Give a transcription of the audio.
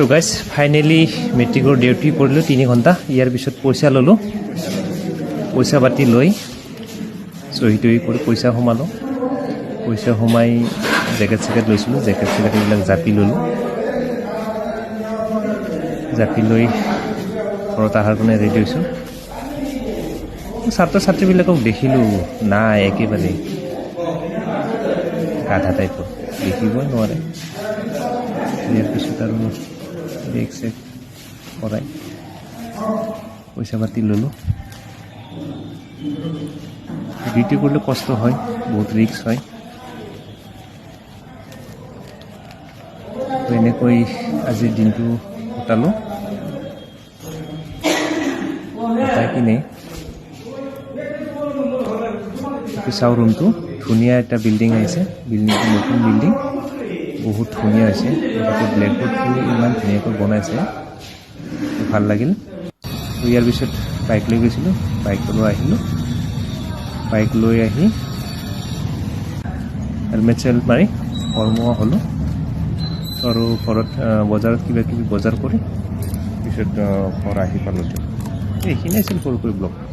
তো guys finally মেট্ৰিকৰ duty কৰিলোঁ 3 ঘণ্টা ইয়াৰ পিছত পইচা ল'লোঁ পইচা পাতি লৈ চহী তহী কৰি পইচা সোমালোঁ পইচা সোমাই জেকেট চেকেট লৈছিলোঁ জেকেট চেকেট এইবিলাক জাপি ল'লোঁ জাপি লৈ ঘৰত অহাৰ কাৰণে ৰেডি হৈছোঁ ছাত্ৰ ছাত্ৰীবিলাকক দেখিলোঁ নাই একেবাৰে গাধা টাইপৰ দেখিবই নোৱাৰে ইয়াৰ পিছত আৰু বেগ চেক কৰাই পইচা পাতি ল'লোঁ ডিউটি কৰিলে কষ্ট হয় বহুত ৰিস্ক হয় তো এনেকৈ আজিৰ দিনটো কটালোঁ কটাই কিনে চাওঁ ৰুমটো ধুনীয়া এটা বিল্ডিং আহিছে বিল্ডিংটো নতুন বিল্ডিং বহুত ধুনীয়া হৈছে গতিকে ব্লেকবোৰ্ডখিনি ইমান ধুনীয়াকৈ বনাইছে ভাল লাগিল ইয়াৰ পিছত বাইক লৈ গৈছিলোঁ বাইকলৈ আহিলোঁ বাইক লৈ আহি হেলমেট চেলমেট মাৰি কৰ্মোৱা হ'লোঁ আৰু ঘৰত বজাৰত কিবা কিবি বজাৰ কৰি পিছত ঘৰ আহি পালোঁ এইখিনি আছিল সৰু সৰু ব্লগ